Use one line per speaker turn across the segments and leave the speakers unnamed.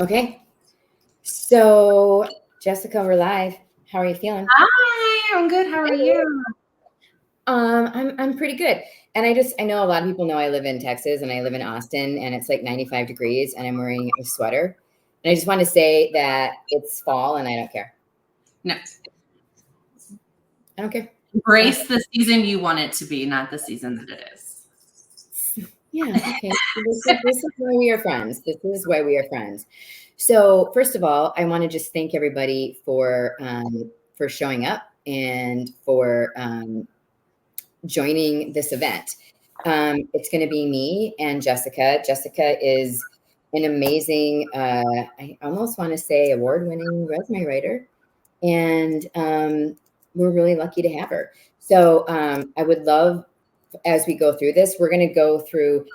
Okay. So, Jessica, we're live. How are you feeling?
Hi, I'm good. How are you?
I'm pretty good. And I know a lot of people know I live in Texas and I live in Austin and it's like 95 degrees and I'm wearing a sweater. And I just want to say that it's fall and I don't care.
No,
I don't care.
embrace the season you want it to be, not the season that it is.
Yeah, okay. This is why we are friends. This is why we are friends. So, first of all, I want to just thank everybody for showing up and for joining this event. It's going to be me and Jessica. Jessica is an amazing, I almost want to say award-winning resume writer, and we're really lucky to have her. So I would love, as we go through this, we're going to go through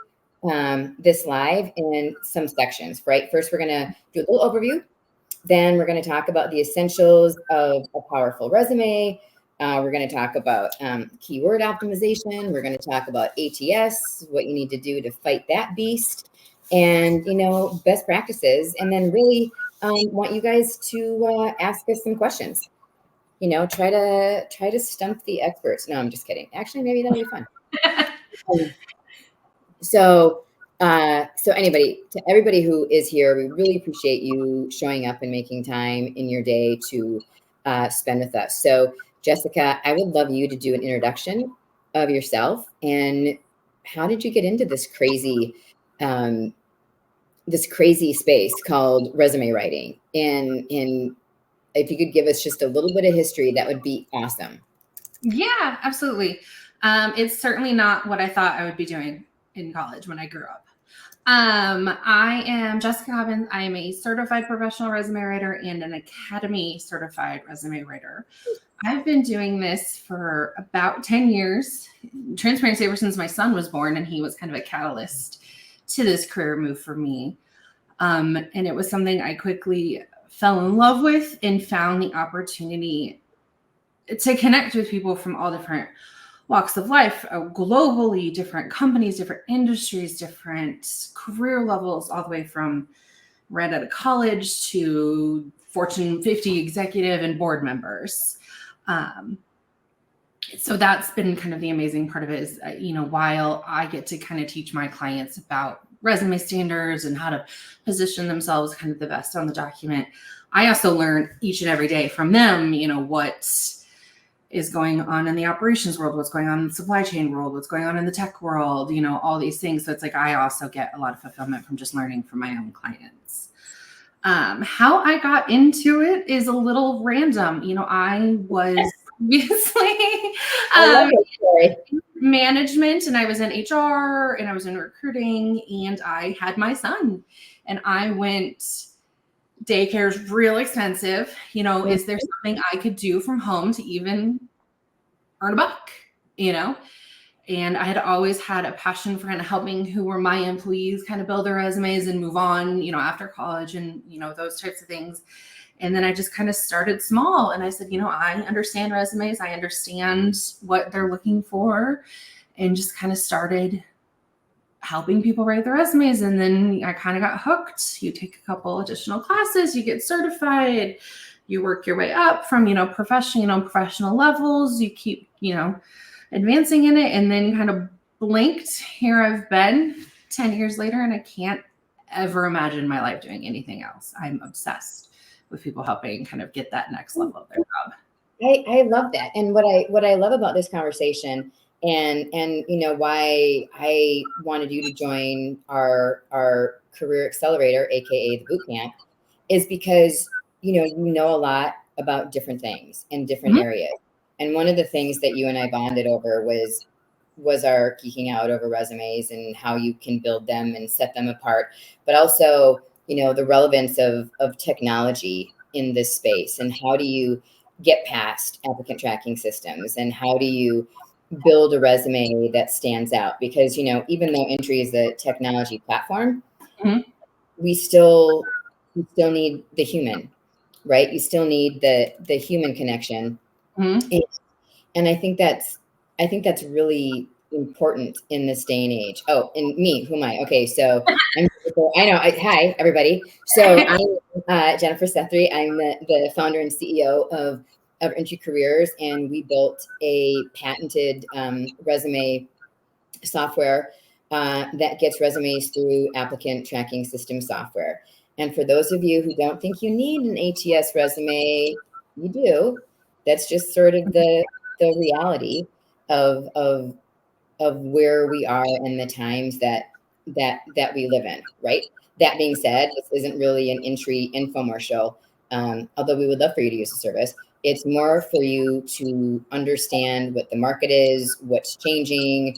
this live in some sections, right? First, we're going to do a little overview. Then we're going to talk about the essentials of a powerful resume. We're going to talk about keyword optimization. We're going to talk about ATS, what you need to do to fight that beast, and best practices. And then really want you guys to ask us some questions. Try to stump the experts. No, I'm just kidding. Actually, maybe that'll be fun. So to everybody who is here, we really appreciate you showing up and making time in your day to spend with us. So Jessica, I would love you to do an introduction of yourself and how did you get into this crazy space called resume writing? And if you could give us just a little bit of history, that would be awesome.
Yeah, absolutely. It's certainly not what I thought I would be doing in college when I grew up. I am Jessica Hobbins. I am a certified professional resume writer and an Academy certified resume writer. I've been doing this for about 10 years, transparency, ever since my son was born, and he was kind of a catalyst to this career move for me. And it was something I quickly fell in love with and found the opportunity to connect with people from all different walks of life, globally, different companies, different industries, different career levels, all the way from right out of college to Fortune 50 executive and board members. So that's been kind of the amazing part of it is, while I get to kind of teach my clients about resume standards and how to position themselves kind of the best on the document, I also learn each and every day from them, what is going on in the operations world, what's going on in the supply chain world, what's going on in the tech world, all these things. So it's like I also get a lot of fulfillment from just learning from my own clients. How I got into it is a little random. I was previously management, and I was in HR, and I was in recruiting, and I had my son, and I went, daycare is real expensive. Is there something I could do from home to even earn a buck? And I had always had a passion for kind of helping who were my employees kind of build their resumes and move on, after college and, those types of things. And then I just kind of started small and I said, I understand resumes. I understand what they're looking for, and just kind of started helping people write their resumes. And then I kind of got hooked. You take a couple additional classes, you get certified, you work your way up from, professional levels, you keep, advancing in it, and then kind of blinked, here I've been 10 years later, and I can't ever imagine my life doing anything else. I'm obsessed with people helping kind of get that next level of their job.
I love that. And what I love about this conversation and why I wanted you to join our career accelerator, aka the boot camp, is because you know a lot about different things in different areas. And one of the things that you and I bonded over was our geeking out over resumes and how you can build them and set them apart, but also the relevance of technology in this space, and how do you get past applicant tracking systems, and how do you build a resume that stands out? Because even though Intry is a technology platform, we still need the human, right? You still need the human connection. And I think that's really important in this day and age. Oh, and me, who am I? Okay, so I'm I know. Hi, everybody. So I'm Jennifer Sethry. I'm the founder and CEO of Intry Careers, and we built a patented resume software that gets resumes through applicant tracking system software. And for those of you who don't think you need an ATS resume, you do. That's just sort of the reality of where we are and the times that we live in, right? That being said, this isn't really an Intry infomercial, although we would love for you to use the service. It's more for you to understand what the market is, what's changing,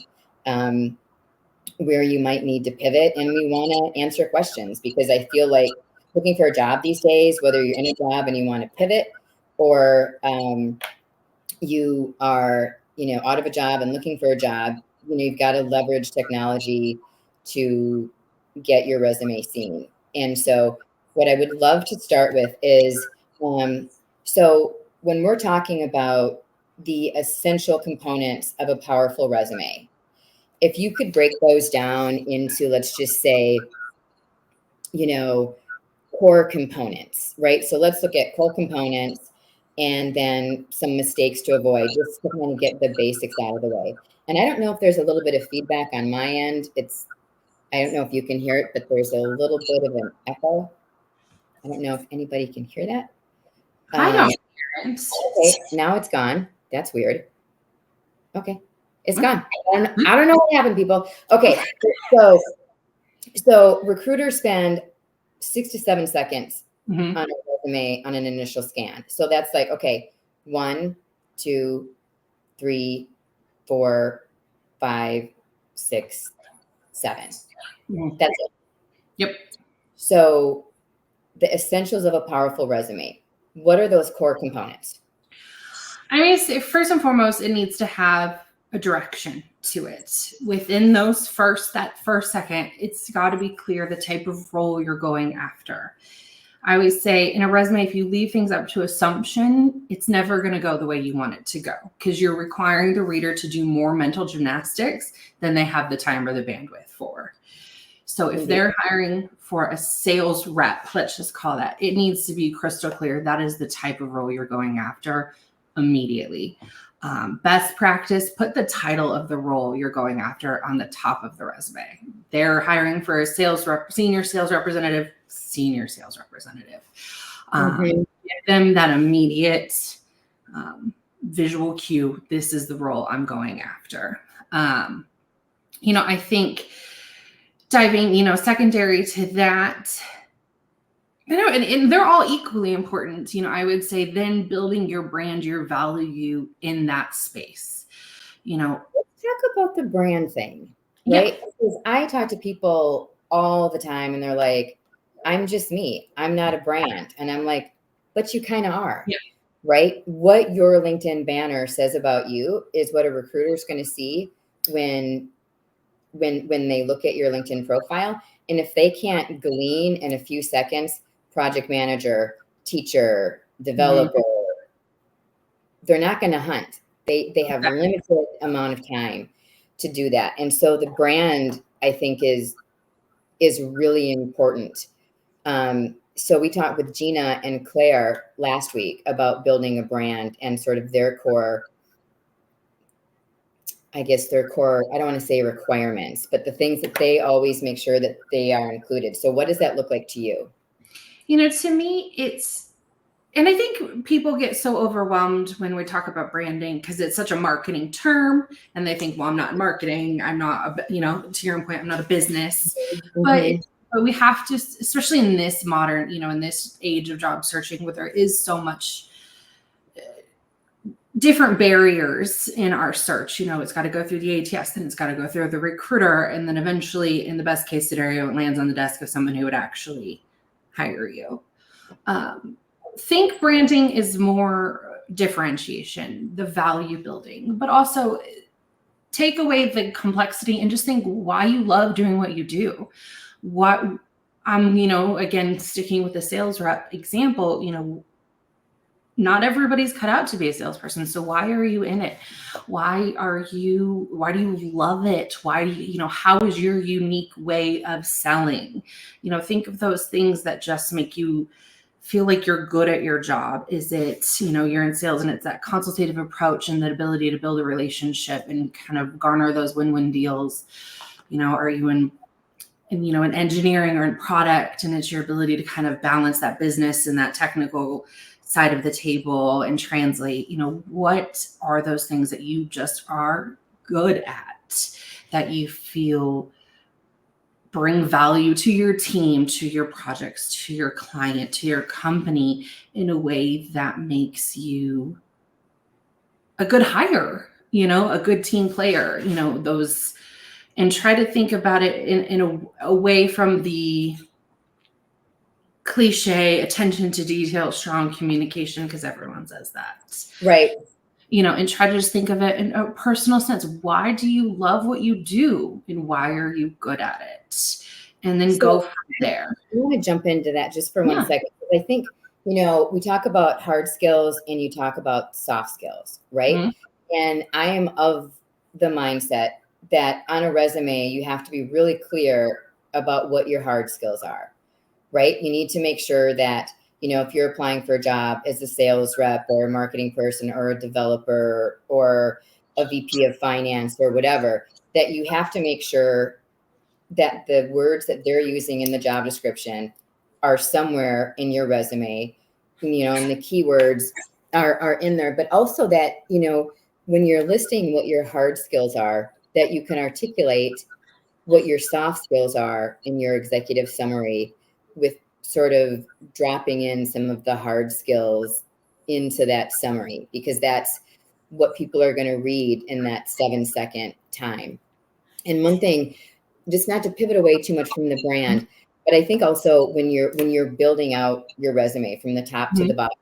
where you might need to pivot, and we want to answer questions because I feel like looking for a job these days, whether you're in a job and you want to pivot, or you are, out of a job and looking for a job, you've got to leverage technology to get your resume seen. And so what I would love to start with is, so when we're talking about the essential components of a powerful resume, if you could break those down into, let's just say, core components, right? So let's look at core components and then some mistakes to avoid, just to kind of get the basics out of the way. And I don't know if there's a little bit of feedback on my end. I don't know if you can hear it, but there's a little bit of an echo. I don't know if anybody can hear that.
I don't hear it.
Okay, now it's gone. That's weird. Okay, it's gone. I don't know what happened, people. Okay, so recruiters spend 6 to 7 seconds on a resume on an initial scan. So that's like, okay, 1, 2, 3, 4, 5, 6, 7. That's it.
Yep.
So the essentials of a powerful resume. What are those core components?
I mean, first and foremost, it needs to have a direction to it. Within that first second, it's got to be clear the type of role you're going after. I always say in a resume, if you leave things up to assumption, it's never going to go the way you want it to go because you're requiring the reader to do more mental gymnastics than they have the time or the bandwidth for. So if they're hiring for a sales rep, let's just call that, it needs to be crystal clear. That is the type of role you're going after immediately. Best practice, put the title of the role you're going after on the top of the resume. They're hiring for a senior sales representative. Give them that immediate visual cue. This is the role I'm going after. I think diving, secondary to that, and they're all equally important. I would say then building your brand, your value in that space. Let's
talk about the brand thing, right? Yeah. Because I talk to people all the time and they're like, I'm just me. I'm not a brand. And I'm like, but you kind of are, right? What your LinkedIn banner says about you is what a recruiter is going to see when they look at your LinkedIn profile. And if they can't glean in a few seconds, project manager, teacher, developer, they're not going to hunt. They have a limited amount of time to do that. And so the brand, I think, is really important. So we talked with Gina and Claire last week about building a brand and sort of their core, I don't want to say requirements, but the things that they always make sure that they are included. So what does that look like to you?
To me, and I think people get so overwhelmed when we talk about branding because it's such a marketing term and they think, well, I'm not in marketing. I'm not, to your point, I'm not a business, but we have to, especially in this modern, in this age of job searching where there is so much different barriers in our search. It's got to go through the ATS, then it's got to go through the recruiter. And then eventually in the best case scenario, it lands on the desk of someone who would actually hire you. Think branding is more differentiation, the value building, but also take away the complexity and just think why you love doing what you do. What I'm, again, sticking with the sales rep example, not everybody's cut out to be a salesperson. So why are you in it? Why do you love it? Why do you, how is your unique way of selling? Think of those things that just make you feel like you're good at your job. Is it, you're in sales and it's that consultative approach and that ability to build a relationship and kind of garner those win-win deals? Are you in engineering or in product, and it's your ability to kind of balance that business and that technical side of the table and translate, what are those things that you just are good at, that you feel bring value to your team, to your projects, to your client, to your company in a way that makes you a good hire, a good team player, those, and try to think about it in away from the cliche attention to detail, strong communication, because everyone says that.
Right.
And try to just think of it in a personal sense. Why do you love what you do and why are you good at it? And then go from there.
I want to jump into that just for 1 second. I think, we talk about hard skills and you talk about soft skills, right? Mm-hmm. And I am of the mindset that on a resume, you have to be really clear about what your hard skills are, right? You need to make sure that, if you're applying for a job as a sales rep or a marketing person or a developer or a VP of finance or whatever, that you have to make sure that the words that they're using in the job description are somewhere in your resume, and the keywords are in there, but also that, when you're listing what your hard skills are, that you can articulate what your soft skills are in your executive summary, with sort of dropping in some of the hard skills into that summary, because that's what people are going to read in that 7-second time. And one thing, just not to pivot away too much from the brand, but I think also when you're building out your resume from the top to the bottom,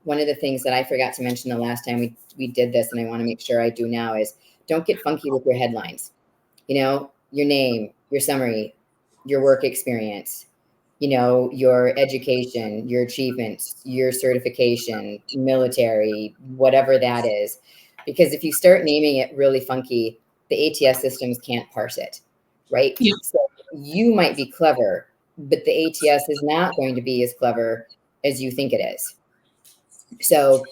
one of the things that I forgot to mention the last time we did this, and I want to make sure I do now, is don't get funky with your headlines. Your name, your summary, your work experience, your education, your achievements, your certification, military, whatever that is. Because if you start naming it really funky, the ATS systems can't parse it, right? Yeah. So you might be clever, but the ATS is not going to be as clever as you think it is. So,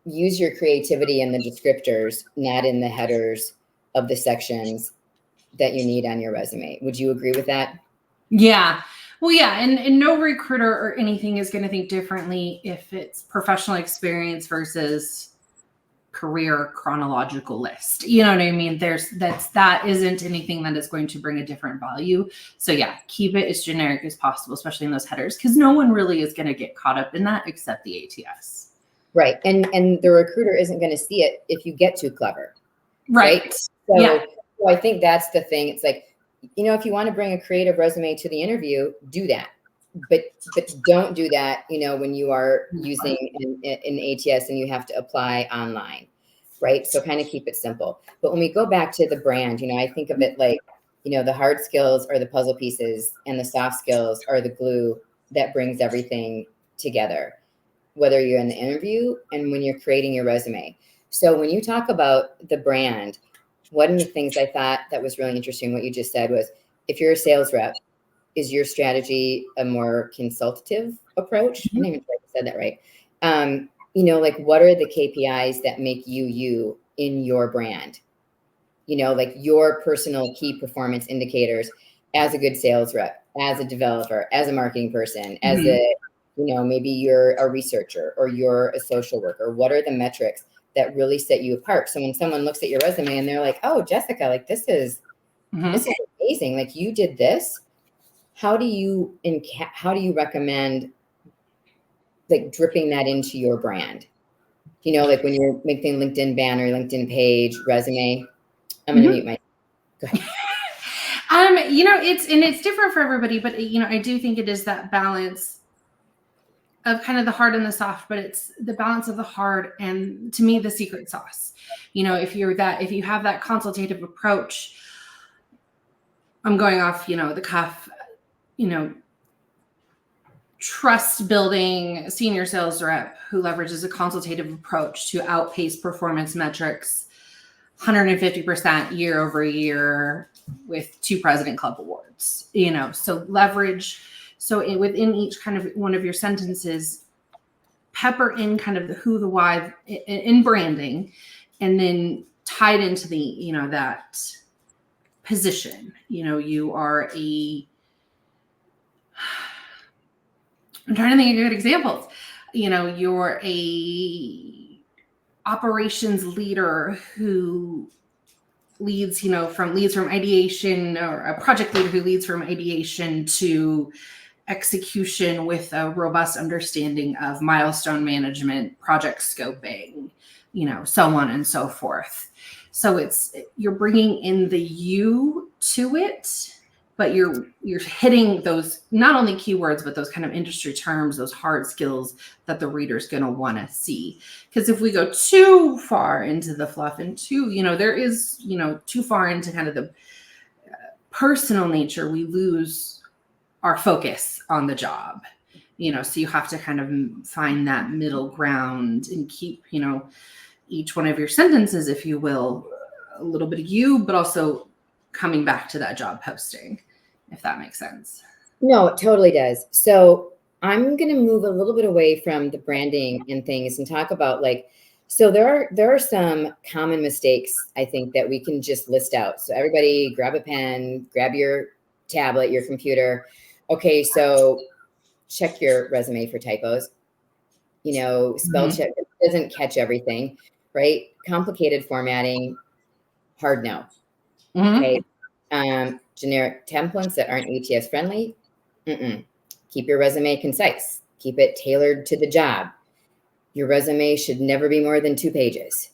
use your creativity in the descriptors, not in the headers of the sections that you need on your resume. Would you agree with that?
Yeah. Well, yeah. And no recruiter or anything is going to think differently if it's professional experience versus career chronological list. You know what I mean? That isn't anything that is going to bring a different value. So yeah, keep it as generic as possible, especially in those headers, because no one really is going to get caught up in that except the ATS.
Right. And the recruiter isn't going to see it if you get too clever.
Right.
So I think that's the thing. It's like, if you want to bring a creative resume to the interview, do that. But don't do that, when you are using an ATS and you have to apply online, right? So kind of keep it simple. But when we go back to the brand, I think of it like, the hard skills are the puzzle pieces and the soft skills are the glue that brings everything together, whether you're in the interview and when you're creating your resume. So when you talk about the brand, one of the things I thought that was really interesting, what you just said was, if you're a sales rep, is your strategy a more consultative approach? Mm-hmm. I didn't even try to say that right. Like what are the KPIs that make you in your brand? Like your personal key performance indicators as a good sales rep, as a developer, as a marketing person, as a, maybe you're a researcher or you're a social worker. What are the metrics that really set you apart? So when someone looks at your resume and they're like, oh, Jessica, like this is amazing. Like you did this. How do you recommend like dripping that into your brand? Like when you're making LinkedIn banner, LinkedIn page, resume. I'm going to mute my. Go ahead.
It's different for everybody, but I do think it is that balance of kind of the hard and the soft, but it's the balance of the hard and, to me, the secret sauce. If you have that consultative approach, I'm going off, the cuff, trust building senior sales rep who leverages a consultative approach to outpace performance metrics 150% year over year with 2 President Club awards, so leverage. So within each kind of one of your sentences, pepper in kind of the who, the why in branding, and then tied into the, that position. You are I'm trying to think of good examples. You're a operations leader who leads from ideation, or a project leader who leads from ideation to execution with a robust understanding of milestone management, project scoping, so on and so forth. So you're bringing in the you to it, but you're hitting those not only keywords, but those kind of industry terms, those hard skills that the reader's going to want to see. Because if we go too far into the fluff and too far into kind of the personal nature, we lose our focus on the job. So you have to kind of find that middle ground and keep, each one of your sentences, if you will, a little bit of you, but also coming back to that job posting, if that makes sense.
No, it totally does. So I'm going to move a little bit away from the branding and things and talk about so there are some common mistakes, I think, that we can just list out. So everybody grab a pen, grab your tablet, your computer. Okay, so check your resume for typos. Spell check doesn't catch everything, right? Complicated formatting, hard no. Okay. Generic templates that aren't ATS friendly. Keep your resume concise. Keep it tailored to the job. Your resume should never be more than 2 pages.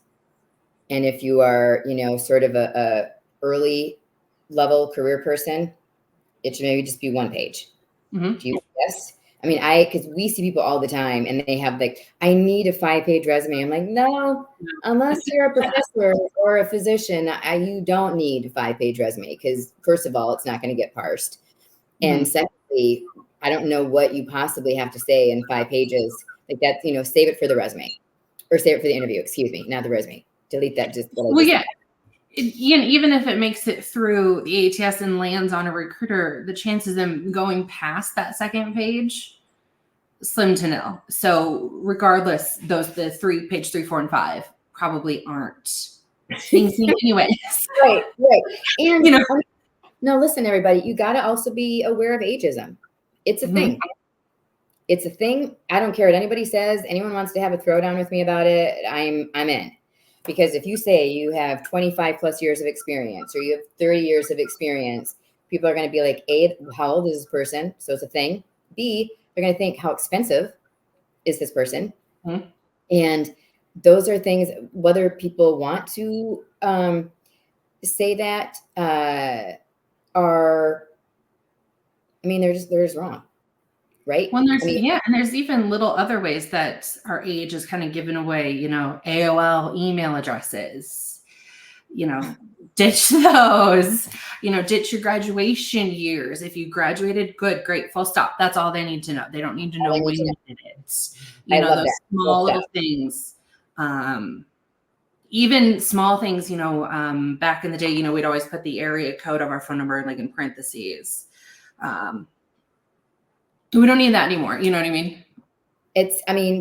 And if you are, sort of a early level career person, it should maybe just be 1 page. Do you? Yes. I mean, because we see people all the time and they have I need a 5-page resume. I'm like, no, unless you're a professor or a physician, you don't need a 5-page resume because first of all, it's not going to get parsed. And secondly, I don't know what you possibly have to say in 5 pages. That's, save it for the resume or save it for the interview. Excuse me, not the resume. Delete that.
Even if it makes it through the ATS and lands on a recruiter, the chances of them going past that 2nd page, slim to nil. So regardless, the page 3, 4, and 5 probably aren't being seen anyways.
Right. And no, listen, everybody, you got to also be aware of ageism. It's a thing. It's a thing. I don't care what anybody says. Anyone wants to have a throwdown with me about it, I'm in. Because if you say you have 25 plus years of experience or you have 30 years of experience, people are going to be like, A, how old is this person? So it's a thing. B, they're going to think, how expensive is this person? And those are things, whether people want to say that they're just wrong. Right.
Well, and there's even little other ways that our age is kind of given away, AOL email addresses, ditch those, ditch your graduation years. If you graduated, good, great, full stop. That's all they need to know. They don't need to know when you did it. Those small little things. Even small things, back in the day, we'd always put the area code of our phone number in parentheses. We don't need that anymore. You know what I mean?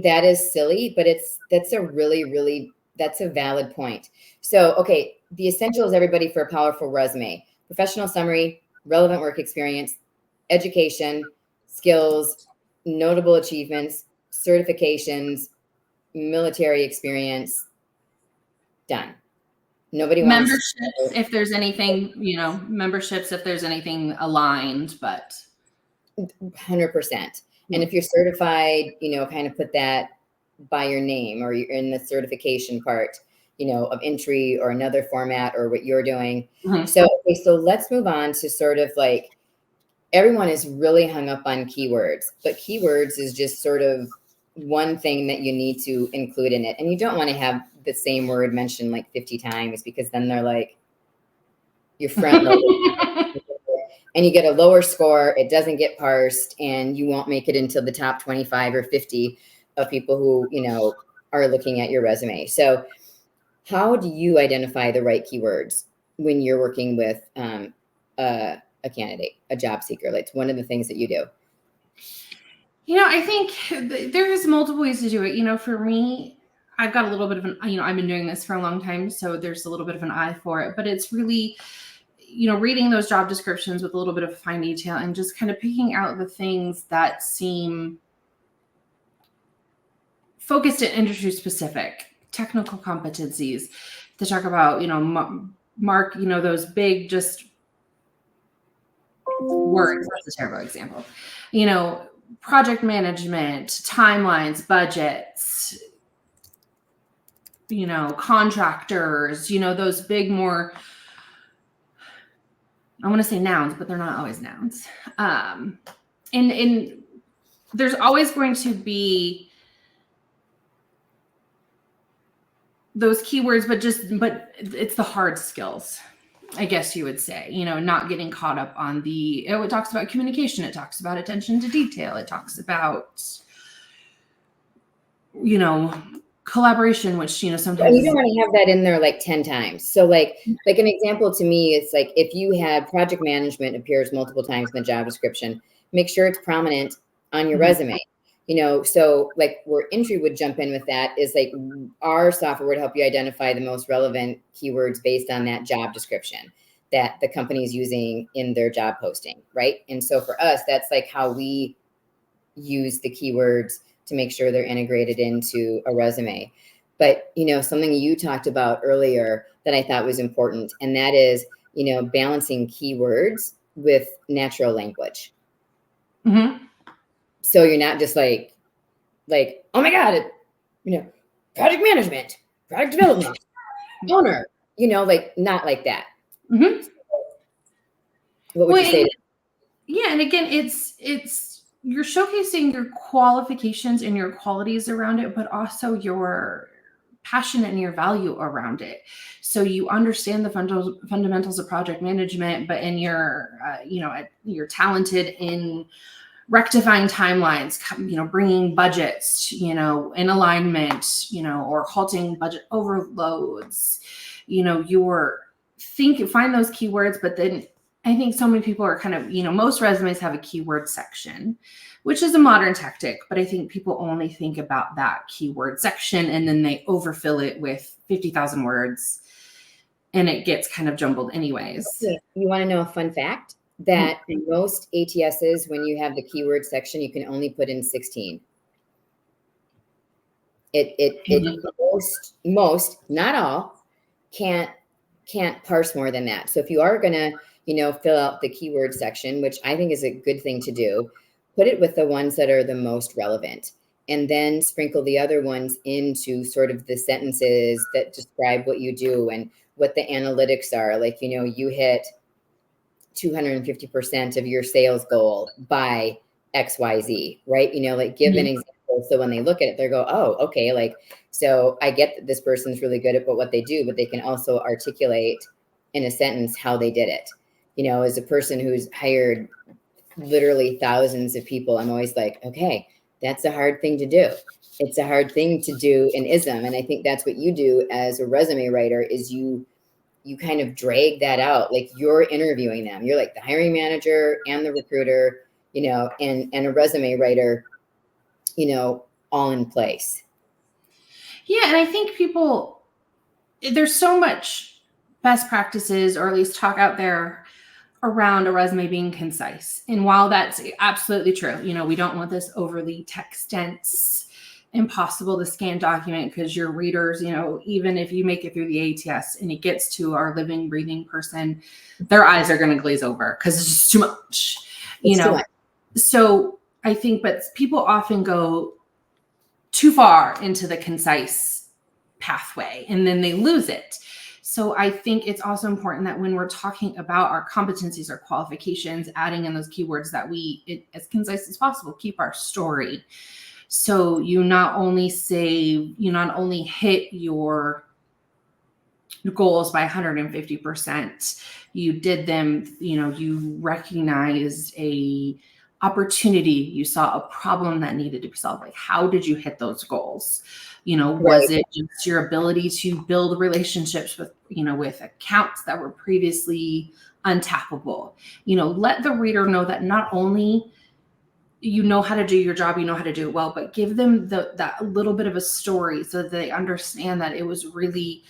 That is silly, but that's a really, really, that's a valid point. So, okay. The essentials, everybody, for a powerful resume: professional summary, relevant work experience, education, skills, notable achievements, certifications, military experience. Done. Nobody wants
memberships if there's anything, memberships if there's anything aligned, but
100%. And if you're certified, kind of put that by your name, or you're in the certification part, of Intry or another format or what you're doing. So let's move on to sort of everyone is really hung up on keywords, but keywords is just sort of one thing that you need to include in it. And you don't want to have the same word mentioned 50 times, because then they're your front loaded. and you get a lower score, it doesn't get parsed, and you won't make it into the top 25 or 50 of people who, are looking at your resume. So how do you identify the right keywords when you're working with a candidate, a job seeker? Like, it's one of the things that you do.
I think there's multiple ways to do it. For me, I've got a little bit of I've been doing this for a long time, so there's a little bit of an eye for it, but it's really, reading those job descriptions with a little bit of fine detail and just kind of picking out the things that seem focused and industry specific, technical competencies to talk about, mark, those big just words. That's a terrible example. Project management, timelines, budgets, contractors, those big, more, I want to say nouns, but they're not always nouns. And there's always going to be those keywords, but it's the hard skills, I guess you would say, not getting caught up on it talks about communication. It talks about attention to detail. It talks about, collaboration, which, sometimes
you don't want to have that in there like 10 times. So like an example to me, it's like, if you have project management appears multiple times in the job description, make sure it's prominent on your resume. So like where Intry would jump in with that is like, our software would help you identify the most relevant keywords based on that job description that the company is using in their job posting, right? And so for us, that's like how we use the keywords to make sure they're integrated into a resume. But, something you talked about earlier that I thought was important, and that is, balancing keywords with natural language.
Mm-hmm.
So you're not just like, oh my God, project management, product development, owner, like not like that.
Mm-hmm.
What would you say?
Yeah. And again, it's you're showcasing your qualifications and your qualities around it, but also your passion and your value around it. So you understand the fundamentals of project management, but in you're talented in rectifying timelines, bringing budgets, in alignment, or halting budget overloads. Find those keywords, but then I think so many people are kind of, most resumes have a keyword section, which is a modern tactic, but I think people only think about that keyword section and then they overfill it with 50,000 words and it gets kind of jumbled anyways.
Okay. You want to know a fun fact? That in most ATSs, when you have the keyword section, you can only put in 16. Most, not all, can't parse more than that. So if you are gonna, fill out the keyword section, which I think is a good thing to do, put it with the ones that are the most relevant, and then sprinkle the other ones into sort of the sentences that describe what you do and what the analytics are. Like, you hit 250% of your sales goal by XYZ, right? Like give an example. So when they look at it, they go, oh, okay. Like, so I get that this person's really good at what they do, but they can also articulate in a sentence how they did it. As a person who's hired literally thousands of people, I'm always like, okay, that's a hard thing to do. It's a hard thing to do in ISM. And I think that's what you do as a resume writer is you kind of drag that out. Like you're interviewing them. You're like the hiring manager and the recruiter, and a resume writer, all in place.
Yeah. And I think there's so much best practices or at least talk out there around a resume being concise. And while that's absolutely true, we don't want this overly text dense, impossible to scan document because your readers, even if you make it through the ATS and it gets to our living, breathing person, their eyes are going to glaze over because it's just too much, Too much. So I think, but people often go too far into the concise pathway and then they lose it. So I think it's also important that when we're talking about our competencies or qualifications, adding in those keywords that as concise as possible, keep our story. So you not only hit your goals by 150%. You did them, you recognized a opportunity, you saw a problem that needed to be solved. Like, how did you hit those goals? Was it just your ability to build relationships with, with accounts that were previously untappable? Let the reader know that not only you know how to do your job, you know how to do it well, but give them that little bit of a story so that they understand that it was really,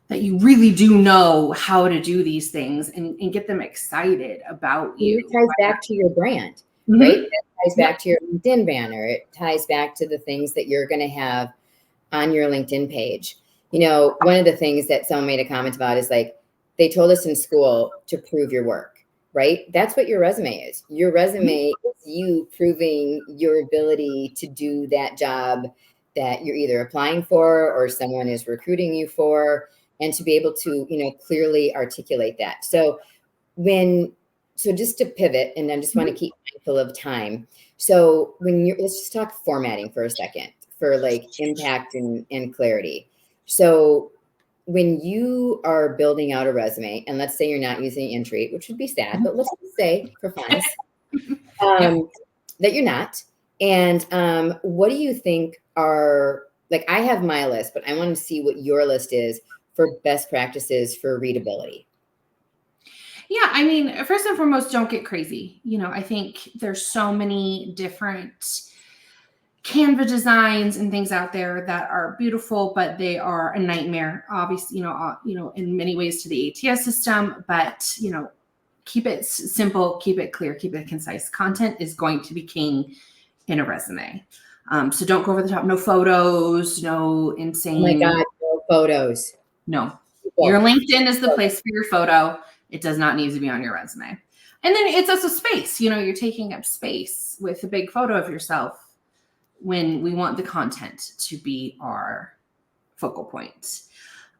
that you really do know how to do these things, and get them excited about you.
It ties back to your brand, right? It ties back to your LinkedIn banner. It ties back to the things that you're going to have on your LinkedIn page. One of the things that someone made a comment about is like, they told us in school to prove your work, right? That's what your resume is. Your resume is you proving your ability to do that job that you're either applying for or someone is recruiting you for, and to be able to, clearly articulate that. So just to pivot, and I just want to keep mindful of time. So let's just talk formatting for a second for like impact and clarity. So when you are building out a resume, and let's say you're not using Intry, which would be sad, but let's just say for fun, that you're not. And what do you think are, like, I have my list, but I want to see what your list is for best practices for readability.
Yeah, I mean, first and foremost, don't get crazy. I think there's so many different Canva designs and things out there that are beautiful, but they are a nightmare, obviously, in many ways to the ATS system, but, keep it simple, keep it clear, keep it concise. Content is going to be king in a resume. So don't go over the top. No photos, no insane.
Oh my God, no photos.
No. Your LinkedIn is the place for your photo. It does not need to be on your resume. And then it's also space. You're taking up space with a big photo of yourself when we want the content to be our focal point.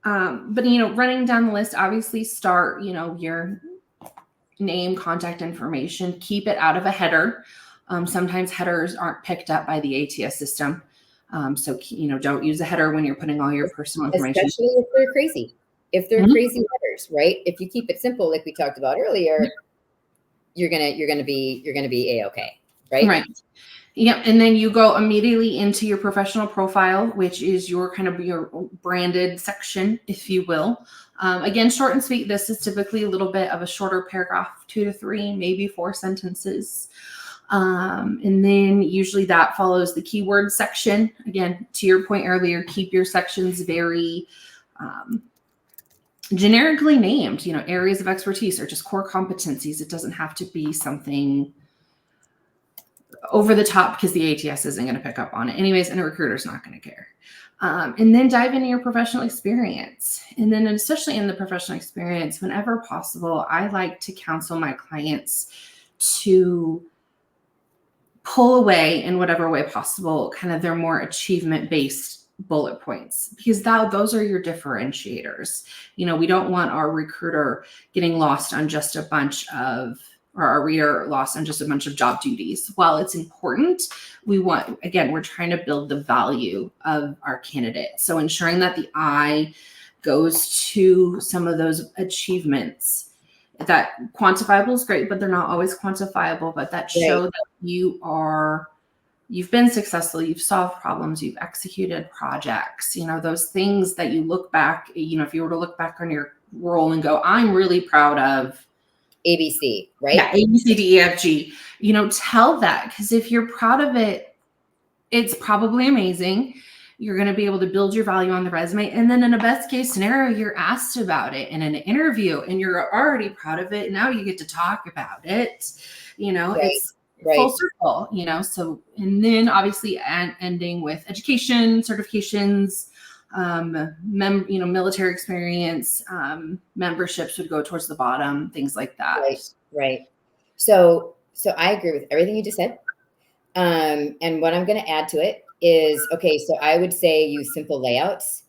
But, running down the list, obviously start, your name, contact information, keep it out of a header. Sometimes headers aren't picked up by the ATS system. So, don't use a header when you're putting all your personal information.
Especially if they're crazy. If they're crazy headers, right? If you keep it simple, like we talked about earlier, you're gonna be A-okay, right?
Right. Yeah, and then you go immediately into your professional profile, which is your kind of your branded section, if you will. Again, short and sweet. This is typically a little bit of a shorter paragraph, 2 to 3, maybe 4 sentences. And then usually that follows the keyword section. Again, to your point earlier, keep your sections very generically named, areas of expertise or just core competencies. It doesn't have to be something over the top because the ATS isn't going to pick up on it anyways, and a recruiter's not going to care. And then dive into your professional experience. And then especially in the professional experience, whenever possible, I like to counsel my clients to pull away in whatever way possible, kind of their more achievement-based bullet points, because those are your differentiators. We don't want our recruiter getting lost on just a bunch of, or our reader lost on just a bunch of job duties. While it's important, we're trying to build the value of our candidate. So ensuring that the eye goes to some of those achievements. That quantifiable is great, but they're not always quantifiable, but that show that you've been successful, you've solved problems, you've executed projects, those things that you look back, if you were to look back on your role and go, I'm really proud of
ABC, right?
Yeah, A, B, C, D, E, F, G. Tell that, because if you're proud of it, it's probably amazing. You're going to be able to build your value on the resume. And then in a best case scenario, you're asked about it in an interview and you're already proud of it. Now you get to talk about it. It's full circle, so, and then obviously ending with education, certifications, military experience, memberships would go towards the bottom, things like that.
Right. So I agree with everything you just said. And what I'm going to add to it is, okay, so I would say use simple layouts.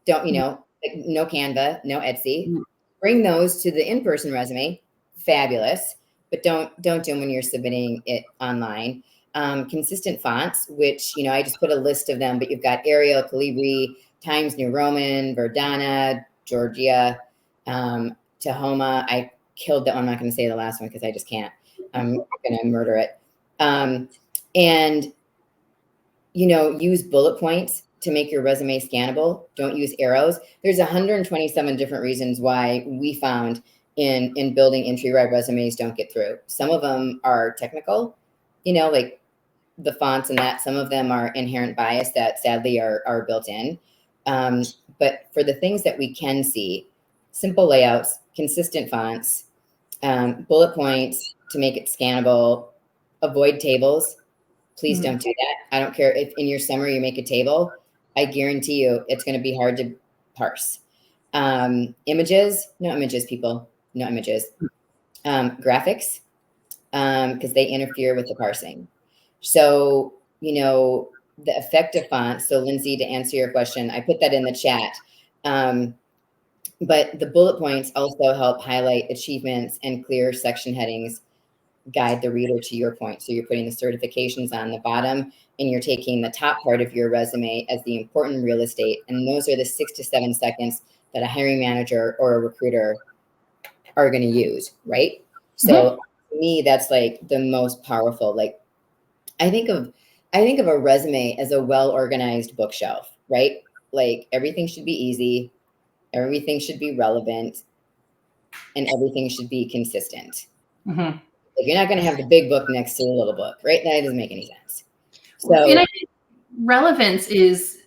Don't, like no Canva, no Etsy. Bring those to the in-person resume. Fabulous. But don't do them when you're submitting it online. Consistent fonts, which, I just put a list of them, but you've got Arial, Calibri, Times New Roman, Verdana, Georgia, Tahoma. I killed that one. I'm not going to say the last one because I just can't. I'm going to murder it. And, use bullet points to make your resume scannable. Don't use arrows. There's 127 different reasons why we found in building Intry why resumes don't get through. Some of them are technical, like the fonts and that. Some of them are inherent bias that sadly are built in. But for the things that we can see, simple layouts, consistent fonts, bullet points to make it scannable, avoid tables. Please don't do that. I don't care if in your summary you make a table. I guarantee you it's going to be hard to parse. Images, no images, people, no images. Graphics, because they interfere with the parsing. So, the effective font. So Lindsay, to answer your question, I put that in the chat. But the bullet points also help highlight achievements and clear section headings, guide the reader to your point. So you're putting the certifications on the bottom and you're taking the top part of your resume as the important real estate. And those are the 6 to 7 seconds that a hiring manager or a recruiter are going to use, right? So to me, that's like the most powerful. Like I think of a resume as a well-organized bookshelf, right? Like everything should be easy, everything should be relevant, and everything should be consistent. Like you're not going to have the big book next to the little book, right? That doesn't make any sense. So,
and I think relevance is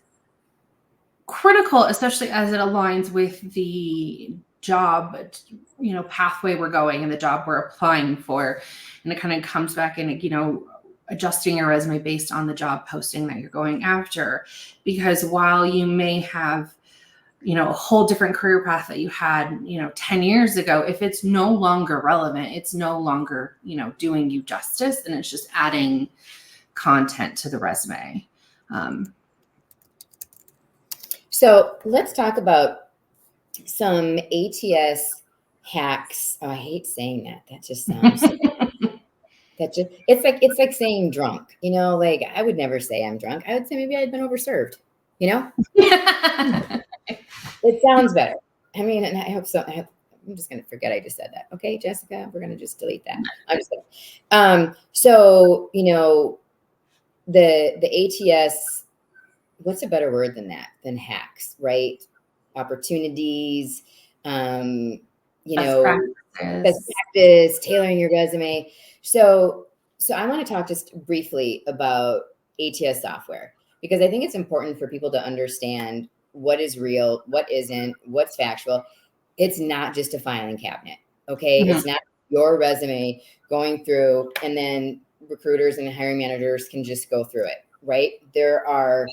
critical, especially as it aligns with the job, pathway we're going and the job we're applying for. And it kind of comes back in, adjusting your resume based on the job posting that you're going after. Because while you may have a whole different career path that you had, 10 years ago, if it's no longer relevant, it's no longer, doing you justice, and it's just adding content to the resume.
So let's talk about some ATS hacks. Oh, I hate saying that. That just sounds it's like saying drunk, like I would never say I'm drunk. I would say maybe I'd been overserved, It sounds better. I mean, and I hope so. I'm just going to forget I just said that. Okay, Jessica, we're going to just delete that. I'm just kidding. So, the ATS, what's a better word than that, than hacks, right? Opportunities, best practice, tailoring your resume. So I want to talk just briefly about ATS software, because I think it's important for people to understand what is real, what isn't, what's factual. It's not just a filing cabinet, okay? It's not your resume going through and then recruiters and hiring managers can just go through it, right? There are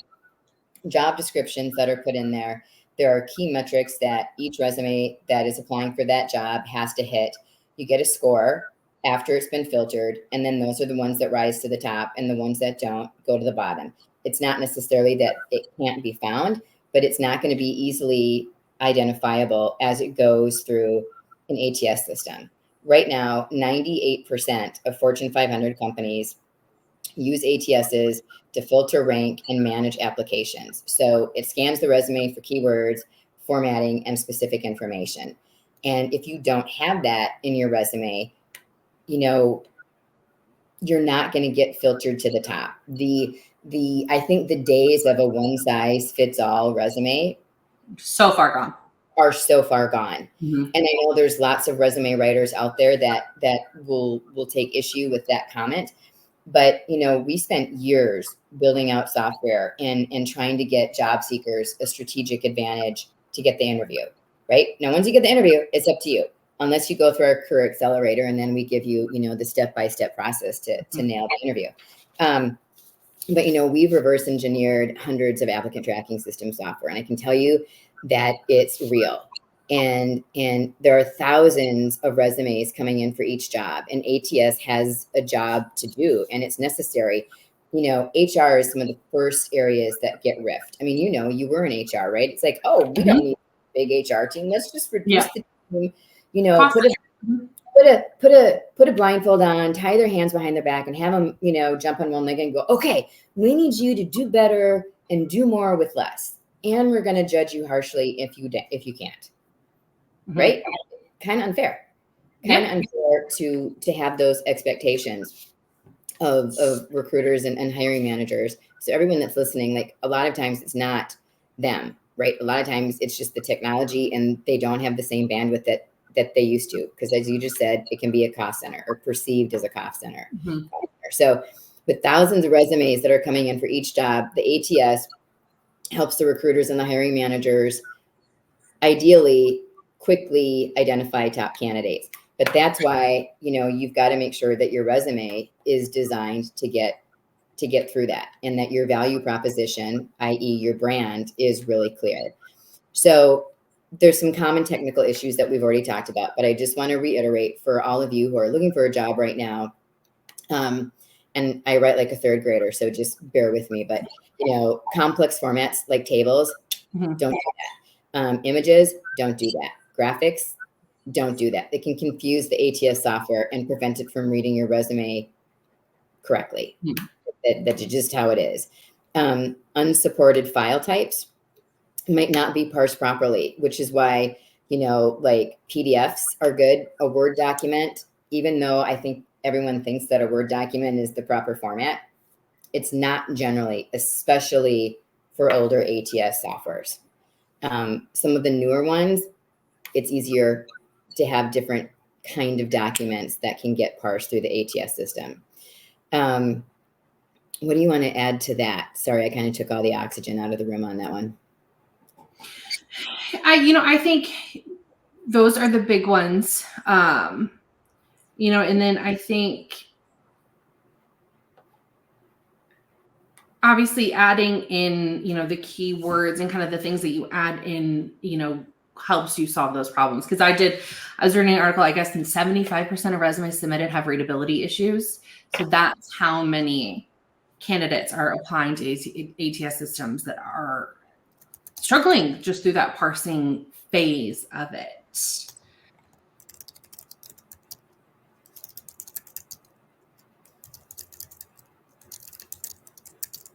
job descriptions that are put in there. There are key metrics that each resume that is applying for that job has to hit. You get a score after it's been filtered, and then those are the ones that rise to the top, and the ones that don't go to the bottom. It's not necessarily that it can't be found, but it's not going to be easily identifiable as it goes through an ATS system. Right now, 98% of Fortune 500 companies use ATSs to filter, rank, and manage applications. So it scans the resume for keywords, formatting, and specific information. And if you don't have that in your resume, you're not going to get filtered to the top. I think the days of a one size fits all resume
so far gone.
Are so far gone. And I know there's lots of resume writers out there that will take issue with that comment. But, we spent years building out software and trying to get job seekers a strategic advantage to get the interview, right? Now, once you get the interview, it's up to you, unless you go through our career accelerator and then we give you, the step-by-step process to nail the interview. But, we've reverse engineered hundreds of applicant tracking system software, and I can tell you that it's real. And there are thousands of resumes coming in for each job, and ATS has a job to do, and it's necessary. HR is some of the first areas that get riffed. I mean, you were in HR, right? It's like, oh, we don't need a big HR team. Let's just reduce the team, put a blindfold on, tie their hands behind their back, and have them, jump on one leg and go, okay, we need you to do better and do more with less. And we're going to judge you harshly if you can't. right? Kind of unfair. Kind of unfair to have those expectations of recruiters and hiring managers. So everyone that's listening, like a lot of times it's not them, right? A lot of times it's just the technology and they don't have the same bandwidth that they used to. Because as you just said, it can be a cost center or perceived as a cost center. So with thousands of resumes that are coming in for each job, the ATS helps the recruiters and the hiring managers ideally quickly identify top candidates. But that's why, you've got to make sure that your resume is designed to get through that, and that your value proposition, i.e. your brand, is really clear. So there's some common technical issues that we've already talked about, but I just want to reiterate for all of you who are looking for a job right now. And I write like a third grader, so just bear with me, but complex formats like tables, don't do that. Images, don't do that. Graphics, don't do that. They can confuse the ATS software and prevent it from reading your resume correctly. That's just how it is. Unsupported file types might not be parsed properly, which is why, like PDFs are good. A Word document, even though I think everyone thinks that a Word document is the proper format, it's not generally, especially for older ATS softwares. Some of the newer ones, it's easier to have different kind of documents that can get parsed through the ATS system. What do you want to add to that? Sorry, I kind of took all the oxygen out of the room on that one.
I think those are the big ones. And then I think obviously adding in, the keywords and kind of the things that you add in, helps you solve those problems. Because I was reading an article, I guess, and 75% of resumes submitted have readability issues. So that's how many candidates are applying to ATS systems that are struggling just through that parsing phase of it.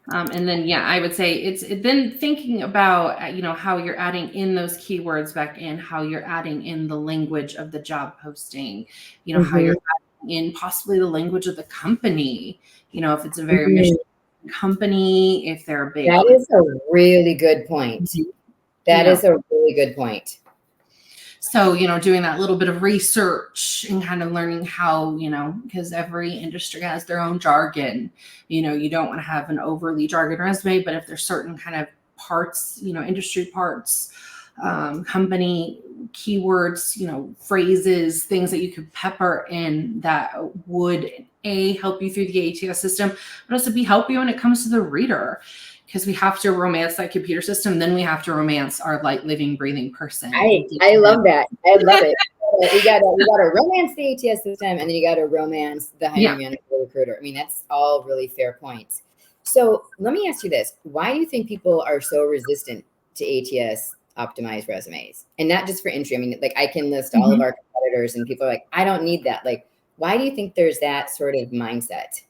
And then, I would say it's then thinking about, how you're adding in those keywords back in, how you're adding in the language of the job posting, how you're adding in possibly the language of the company, if it's a very mission company, if they're a big.
That is a really good point. That is a really good point.
So, doing that little bit of research and kind of learning how, because every industry has their own jargon, you don't want to have an overly jargon resume, but if there's certain kind of parts, industry parts, company keywords, phrases, things that you could pepper in that would help you through the ATS system, but also help you when it comes to the reader. Because we have to romance that computer system, then we have to romance our living, breathing person.
I love that. I love it. You got to romance the ATS system, and then you got to romance the hiring manager or recruiter. I mean, that's all really fair points. So let me ask you this: why do you think people are so resistant to ATS optimized resumes? And not just for Intry. I mean, like I can list all of our competitors, and people are like, I don't need that. Like, why do you think there's that sort of mindset?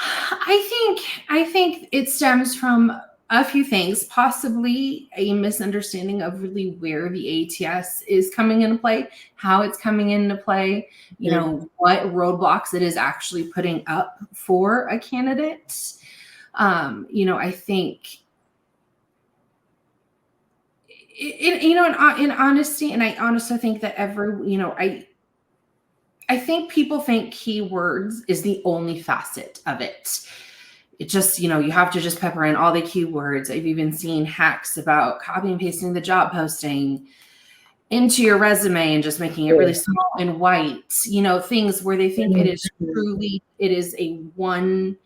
I think it stems from a few things, possibly a misunderstanding of really where the ATS is coming into play, how it's coming into play, what roadblocks it is actually putting up for a candidate. I think in honesty, and I honestly think that I think people think keywords is the only facet of it. It just, you have to just pepper in all the keywords. I've even seen hacks about copy and pasting the job posting into your resume and just making it really small and white, things where they think it is a one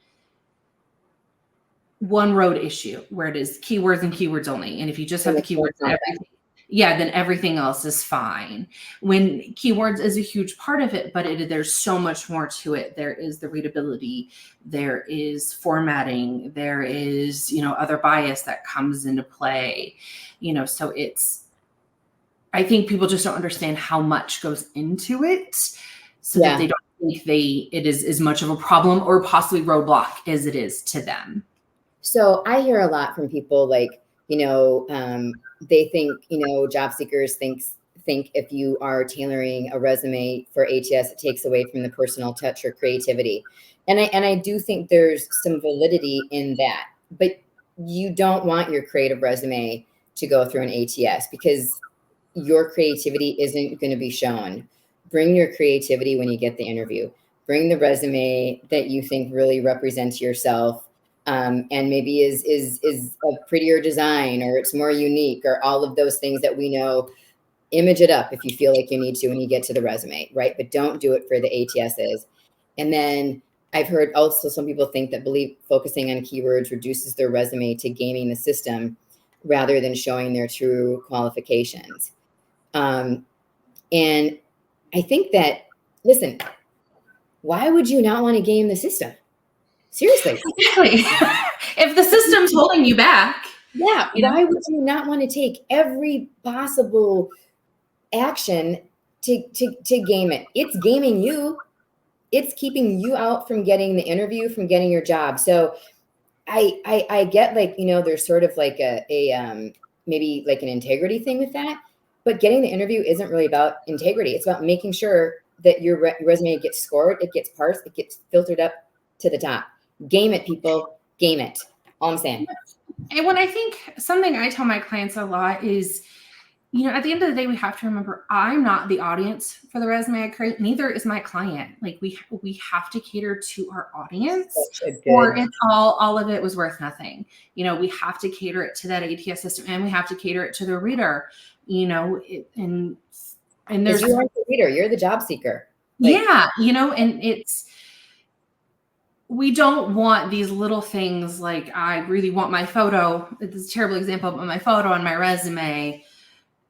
road issue where it is keywords and keywords only. And if you just have the keywords and everything, then everything else is fine. When keywords is a huge part of it, but there's so much more to it. There is the readability, there is formatting, there is, other bias that comes into play, so I think people just don't understand how much goes into it, so that they don't think it is as much of a problem or possibly roadblock as it is to them.
So I hear a lot from people like, They think, job seekers think if you are tailoring a resume for ATS, it takes away from the personal touch or creativity. And I do think there's some validity in that, but you don't want your creative resume to go through an ATS because your creativity isn't going to be shown. Bring your creativity when you get the interview. Bring the resume that you think really represents yourself, and maybe is a prettier design, or it's more unique, or all of those things that we know. Image it up if you feel like you need to when you get to the resume, right? But don't do it for the ATSs. And then I've heard also some people think that believe focusing on keywords reduces their resume to gaming the system rather than showing their true qualifications. And I think that, listen, why would you not want to game the system? Seriously.
Exactly. If the system's holding you back.
Yeah. Why would you not want to take every possible action to game it? It's gaming you. It's keeping you out from getting the interview, from getting your job. So I get, like, there's sort of like a maybe like an integrity thing with that, but getting the interview isn't really about integrity. It's about making sure that your resume gets scored, it gets parsed, it gets filtered up to the top. Game it, people. Game it. All I'm saying.
And when I think something I tell my clients a lot is, at the end of the day, we have to remember I'm not the audience for the resume I create. Neither is my client. Like we have to cater to our audience, or it's all of it was worth nothing. We have to cater it to that ATS system, and we have to cater it to the reader. And there's
you aren't the reader, you're the job seeker.
And we don't want these little things like, I really want my photo. It's a terrible example, but my photo on my resume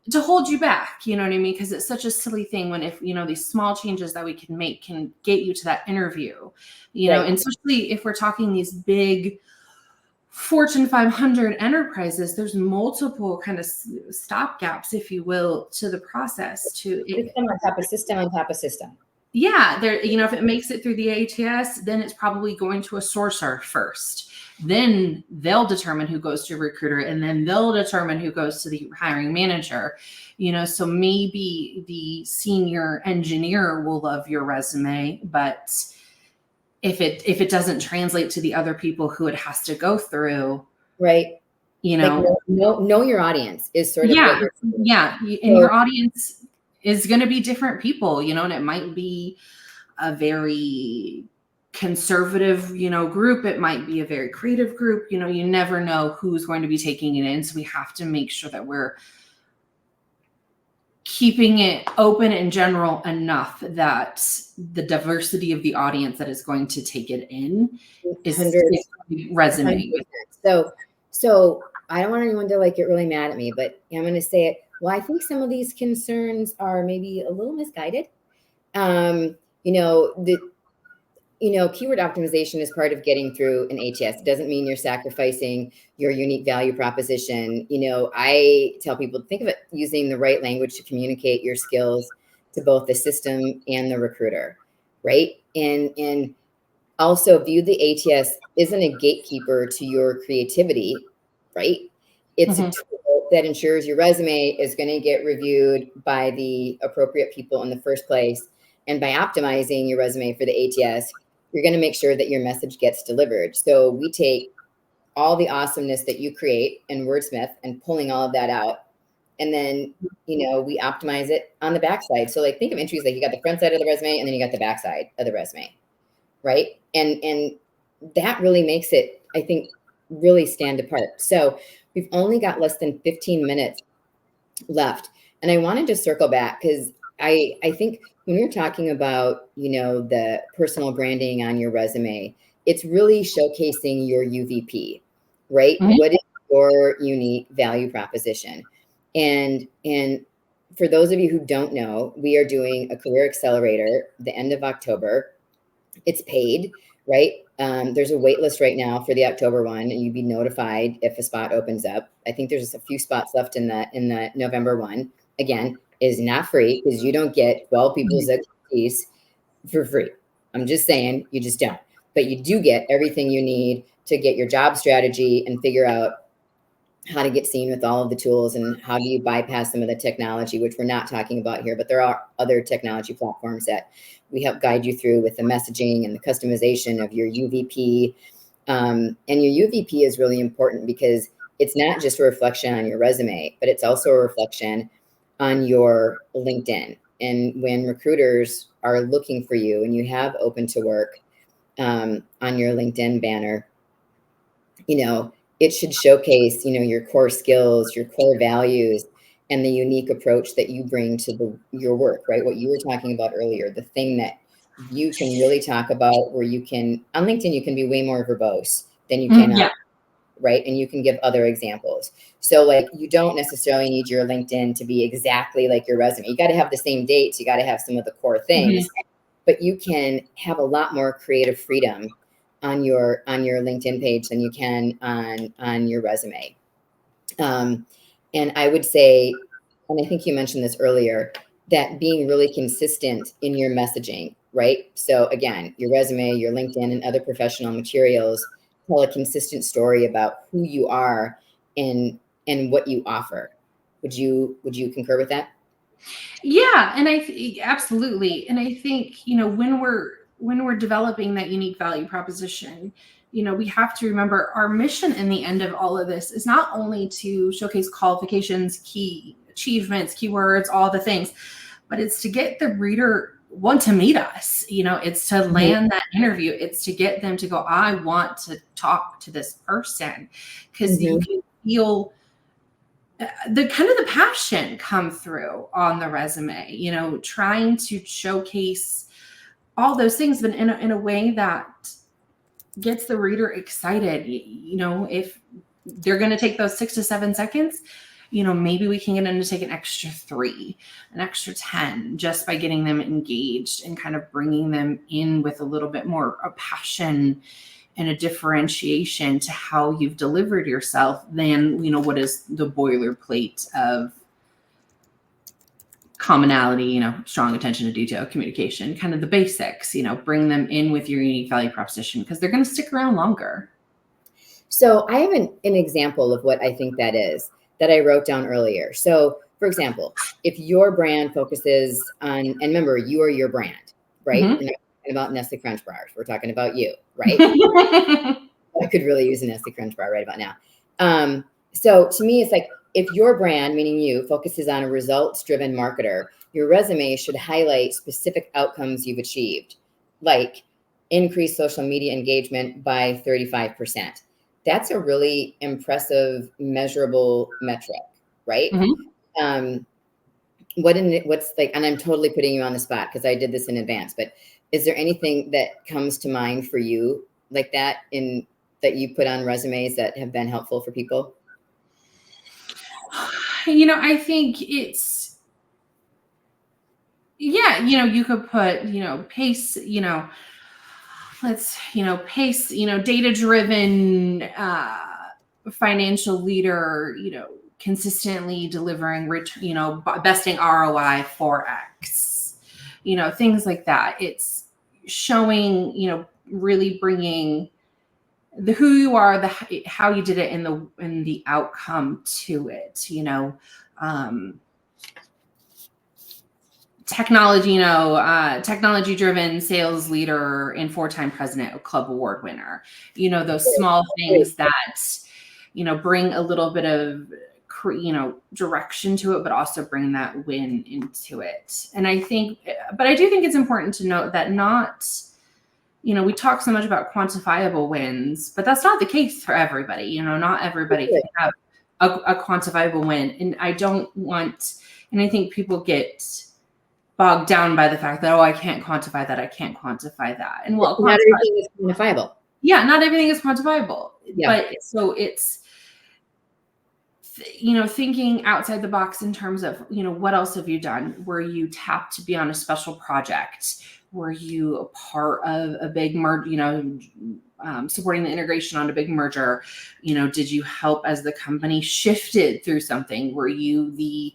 to hold you back, you know what I mean? Because it's such a silly thing when these small changes that we can make can get you to that interview, and especially if we're talking these big Fortune 500 enterprises, there's multiple kind of stop gaps, if you will, to the process.
System on top of system on top of system.
Yeah, if it makes it through the ATS, then it's probably going to a sourcer first. Then they'll determine who goes to a recruiter, and then they'll determine who goes to the hiring manager. So maybe the senior engineer will love your resume, but if it doesn't translate to the other people who it has to go through,
right? Know your audience is sort of what
and your audience is going to be different people, and it might be a very conservative, group. It might be a very creative group. You never know who's going to be taking it in. So we have to make sure that we're keeping it open and general enough that the diversity of the audience that is going to take it in is resonating with
it. So I don't want anyone to get really mad at me, but I'm going to say it. Well, I think some of these concerns are maybe a little misguided. Keyword optimization is part of getting through an ATS. It doesn't mean you're sacrificing your unique value proposition. I tell people to think of it using the right language to communicate your skills to both the system and the recruiter, right? And also view the ATS isn't a gatekeeper to your creativity, right? It's a tool that ensures your resume is going to get reviewed by the appropriate people in the first place. And by optimizing your resume for the ATS, you're going to make sure that your message gets delivered. So we take all the awesomeness that you create in Wordsmith and pulling all of that out. And then, we optimize it on the backside. So think of Intry, you got the front side of the resume and then you got the backside of the resume, right? And that really makes it, I think, really stand apart. So we've only got less than 15 minutes left. And I wanted to circle back because I think when you're talking about, the personal branding on your resume, it's really showcasing your UVP, right? Mm-hmm. What is your unique value proposition? And for those of you who don't know, we are doing a career accelerator the end of October. It's paid, right? There's a wait list right now for the October one, and you'd be notified if a spot opens up. I think there's just a few spots left in the November one. Again, is not free because you don't get 12 people's expertise for free. I'm just saying, you just don't. But you do get everything you need to get your job strategy and figure out how to get seen with all of the tools, and how do you bypass some of the technology, which we're not talking about here, but there are other technology platforms that we help guide you through with the messaging and the customization of your UVP. And your UVP is really important because it's not just a reflection on your resume, but it's also a reflection on your LinkedIn. And when recruiters are looking for you and you have open to work on your LinkedIn banner, it should showcase, your core skills, your core values, and the unique approach that you bring to your work, right? What you were talking about earlier, the thing that you can really talk about, where you can, on LinkedIn, you can be way more verbose than you can,
Yeah.
right? And you can give other examples. So like, you don't necessarily need your LinkedIn to be exactly like your resume. You got to have the same dates. You got to have some of the core things, but you can have a lot more creative freedom on your LinkedIn page than you can on your resume. And I would say, and I think you mentioned this earlier, that being really consistent in your messaging, right? So again, your resume, your LinkedIn, and other professional materials tell a consistent story about who you are and what you offer. Would you concur with that?
Yeah, and absolutely. And I think, when we're developing that unique value proposition, we have to remember our mission in the end of all of this is not only to showcase qualifications, key achievements, keywords, all the things, but it's to get the reader want to meet us. It's to land that interview. It's to get them to go, I want to talk to this person, because you can feel the kind of the passion come through on the resume, trying to showcase all those things, but in a way that gets the reader excited. If they're going to take those 6 to 7 seconds, maybe we can get them to take an extra 3, an extra 10, just by getting them engaged and kind of bringing them in with a little bit more of passion and a differentiation to how you've delivered yourself than, what is the boilerplate of commonality, strong attention to detail, communication, kind of the basics, bring them in with your unique value proposition, because they're going to stick around longer.
So I have an example of what I think that is, that I wrote down earlier. So for example, if your brand focuses on, and remember, you are your brand, right? We're not talking about Nestle Crunch bars. We're talking about you, right? I could really use a Nestle Crunch bar right about now. So to me, it's like, if your brand, meaning you, focuses on a results-driven marketer, your resume should highlight specific outcomes you've achieved, like increase social media engagement by 35%. That's a really impressive, measurable metric, right? What's like, and I'm totally putting you on the spot because I did this in advance, but is there anything that comes to mind for you like that that you put on resumes that have been helpful for people?
I think it's, you could put, pace, pace, data driven, financial leader, consistently delivering besting ROI 4x, things like that. It's showing, really bringing the who you are, the how you did it, and the outcome to it. Technology, technology driven sales leader and 4-time president, club award winner. Those small things that bring a little bit of direction to it, but also bring that win into it. And I do think it's important to note that not, we talk so much about quantifiable wins, but that's not the case for everybody. Not everybody can have a quantifiable win. And I think people get bogged down by the fact that, I can't quantify that. I can't quantify that. And
not everything is quantifiable.
Yeah, not everything is quantifiable.
Yeah.
But so it's, thinking outside the box in terms of, what else have you done? Were you tapped to be on a special project? Were you a part of a big merge, supporting the integration on a big merger? Did you help as the company shifted through something? Were you the,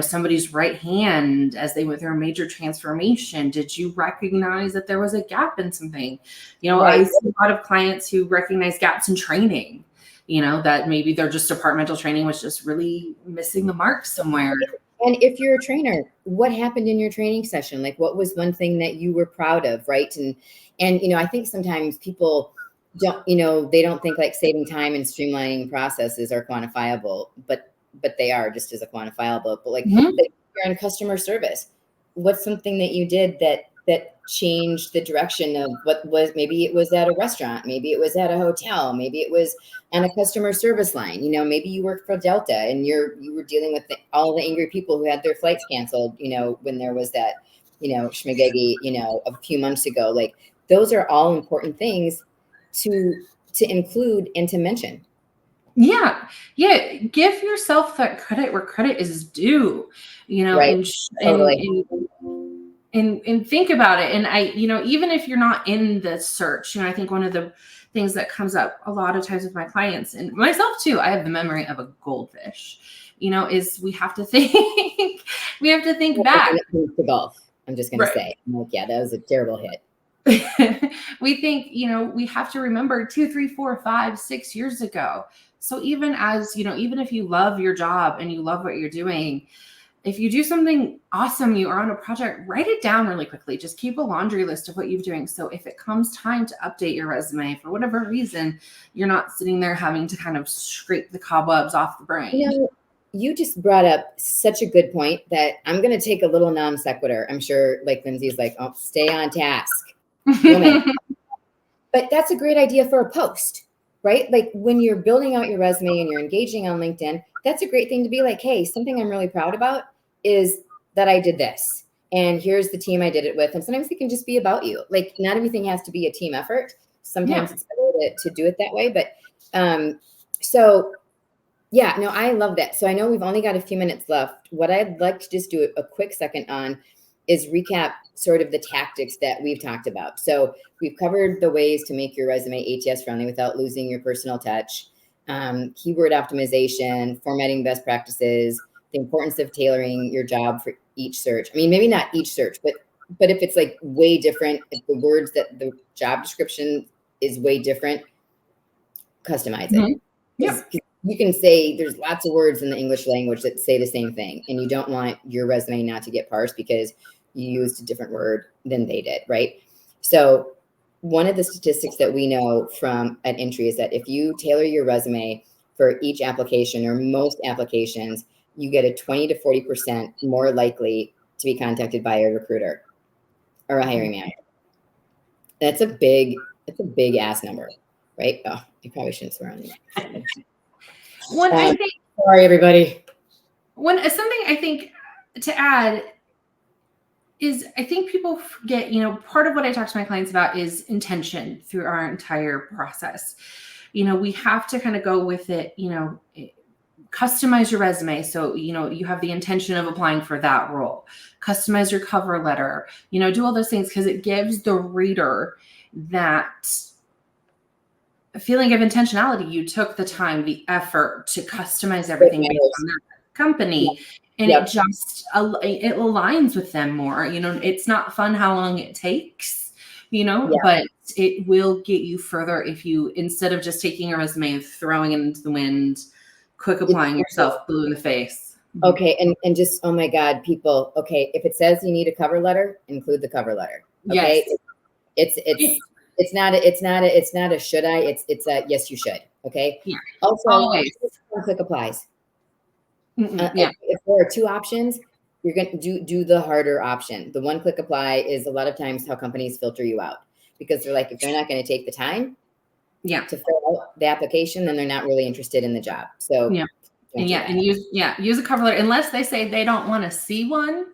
somebody's right hand as they went through a major transformation? Did you recognize that there was a gap in something? Right. I see a lot of clients who recognize gaps in training. that maybe their just departmental training was just really missing the mark somewhere.
And if you're a trainer, what happened in your training session? Like, what was one thing that you were proud of, right? And I think sometimes people don't, they don't think like saving time and streamlining processes are quantifiable, but they are just as a quantifiable. But like, like you're in customer service, what's something that you did that changed the direction of what was, maybe it was at a restaurant, maybe it was at a hotel, maybe it was on a customer service line, maybe you worked for Delta and you were dealing with all the angry people who had their flights canceled, when there was that, schmagegi, a few months ago. Like, those are all important things to include and to mention.
Yeah. Give yourself that credit where credit is due,
Right.
and think about it. And even if you're not in the search, I think one of the things that comes up a lot of times with my clients and myself too, I have the memory of a goldfish, is we have to think, back.
To golf. I'm just going to say, I'm like, yeah, that was a terrible hit.
We think, we have to remember 2, 3, 4, 5, 6 years ago. So even as, even if you love your job and you love what you're doing, if you do something awesome, you are on a project, write it down really quickly. Just keep a laundry list of what you're doing. So if it comes time to update your resume for whatever reason, you're not sitting there having to kind of scrape the cobwebs off the brain.
You just brought up such a good point that I'm going to take a little non sequitur. I'm sure like Lindsay's like, oh, stay on task. But that's a great idea for a post, right? Like when you're building out your resume and you're engaging on LinkedIn, that's a great thing to be like, hey, something I'm really proud about is that I did this. And here's the team I did it with. And sometimes it can just be about you. Like, not everything has to be a team effort. Sometimes it's better to do it that way. But so yeah, no, I love that. So I know we've only got a few minutes left. What I'd like to just do a quick second on is recap sort of the tactics that we've talked about. So we've covered the ways to make your resume ATS friendly without losing your personal touch, keyword optimization, formatting best practices, the importance of tailoring your job for each search. I mean, maybe not each search, but if it's like way different, if the words that the job description is way different, customize it.
Yeah.
You can say there's lots of words in the English language that say the same thing, and you don't want your resume not to get parsed because you used a different word than they did, right? So one of the statistics that we know from at Intry is that if you tailor your resume for each application or most applications, you get a 20 to 40% more likely to be contacted by a recruiter or a hiring manager. That's a big ass number, right? Oh, you probably shouldn't swear on that. Sorry, everybody.
Something I think to add is I think people forget, part of what I talk to my clients about is intention through our entire process. We have to kind of go with it, customize your resume. So, you have the intention of applying for that role, customize your cover letter, do all those things because it gives the reader that feeling of intentionality. You took the time, the effort to customize everything based on their company. And it just, it aligns with them more. It's not fun how long it takes, but it will get you further if you, instead of just taking a resume and throwing it into the wind, quick applying yourself, blue in the face.
Okay. And just, oh my God, people. Okay. If it says you need a cover letter, include the cover letter. Okay. Yes. It's not a should I, it's a yes, you should. Okay.
Yeah.
Also,
always
click applies.
Yeah.
If there are two options, you're going to do the harder option. The one click apply is a lot of times how companies filter you out because they're like, if they're not going to take the time to fill out the application, then they're not really interested in the job. So
use a cover letter unless they say they don't want to see one.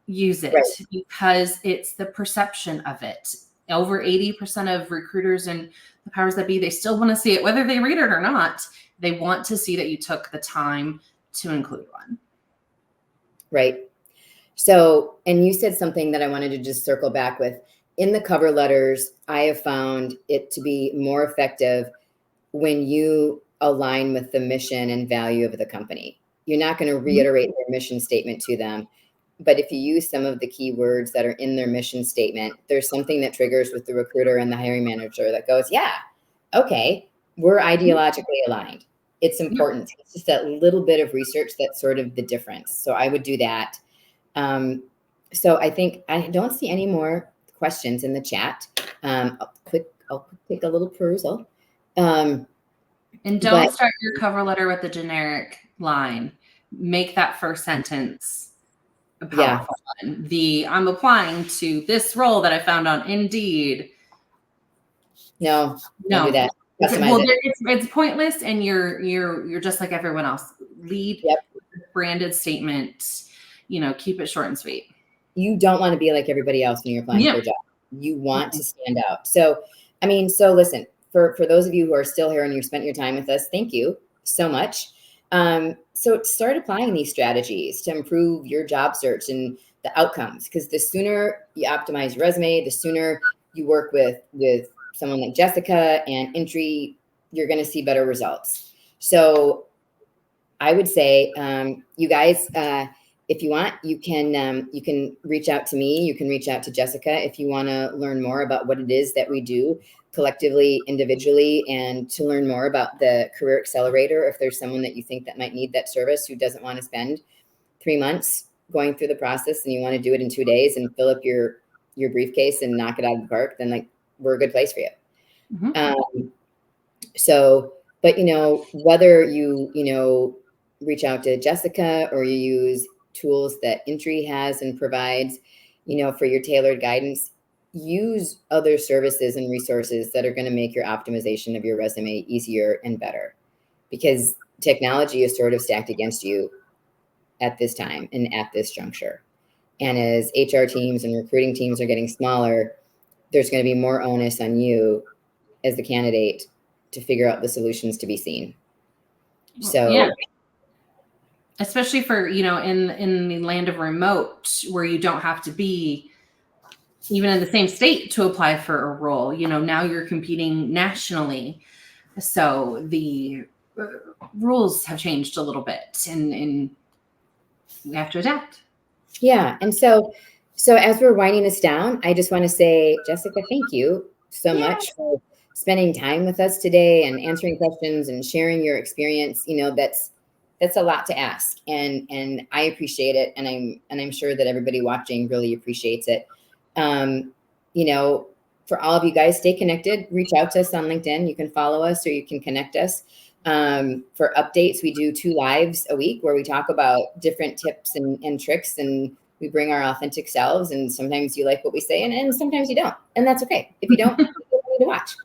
Use it because it's the perception of it. Over 80% of recruiters and the powers that be, they still want to see it, whether they read it or not. They want to see that you took the time to include one.
Right. So, and you said something that I wanted to just circle back with. In the cover letters, I have found it to be more effective when you align with the mission and value of the company. You're not going to reiterate their mission statement to them. But if you use some of the keywords that are in their mission statement, there's something that triggers with the recruiter and the hiring manager that goes, yeah, okay, we're ideologically aligned. It's
Yep.
important. It's just that little bit of research that's sort of the difference. So I would do that. So I think I don't see any more questions in the chat. I'll take a little perusal.
And don't
But
start your cover letter with the generic line. Make that first sentence a powerful one. I'm applying to this role that I found on Indeed.
No, don't do that.
Well, it's pointless, and you're just like everyone else. Lead branded statement. Keep it short and sweet.
You don't want to be like everybody else when you're applying for a job. You want to stand out. So, so listen, for those of you who are still here and you spent your time with us, thank you so much. So start applying these strategies to improve your job search and the outcomes, because the sooner you optimize your resume, the sooner you work with someone like Jessica and Intry, you're going to see better results. So I would say, you guys, if you want, you can reach out to me. You can reach out to Jessica if you want to learn more about what it is that we do collectively, individually, and to learn more about the Career Accelerator. If there's someone that you think that might need that service who doesn't want to spend 3 months going through the process and you want to do it in 2 days and fill up your briefcase and knock it out of the park, then we're a good place for you. But whether you reach out to Jessica or you use tools that Intry has and provides, for your tailored guidance, use other services and resources that are going to make your optimization of your resume easier and better, because technology is sort of stacked against you at this time and at this juncture. And as HR teams and recruiting teams are getting smaller, there's going to be more onus on you as the candidate to figure out the solutions to be seen. So
especially for, in the land of remote, where you don't have to be even in the same state to apply for a role. Now you're competing nationally. So the rules have changed a little bit, and we have to adapt.
Yeah. And so as we're winding this down, I just want to say, Jessica, thank you so much for spending time with us today and answering questions and sharing your experience. That's a lot to ask, and I appreciate it. And I'm sure that everybody watching really appreciates it. For all of you guys, stay connected, reach out to us on LinkedIn. You can follow us or you can connect us. For updates, we do 2 lives a week where we talk about different tips and tricks, and we bring our authentic selves. And sometimes you like what we say, and sometimes you don't, and that's okay. If you don't, you don't need to watch.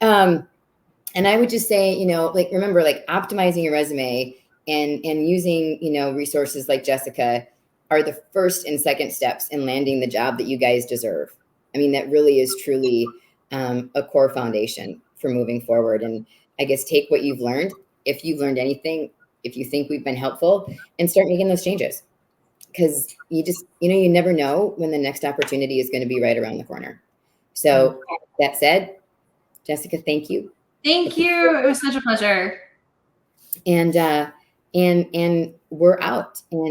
And I would just say, remember, optimizing your resume and using, resources like Jessica are the first and second steps in landing the job that you guys deserve. That really is truly a core foundation for moving forward. And I guess take what you've learned, if you've learned anything, if you think we've been helpful, and start making those changes. Because you just, you never know when the next opportunity is going to be right around the corner. So that said, Jessica, thank you.
Thank you. It was such a pleasure.
And we're out. And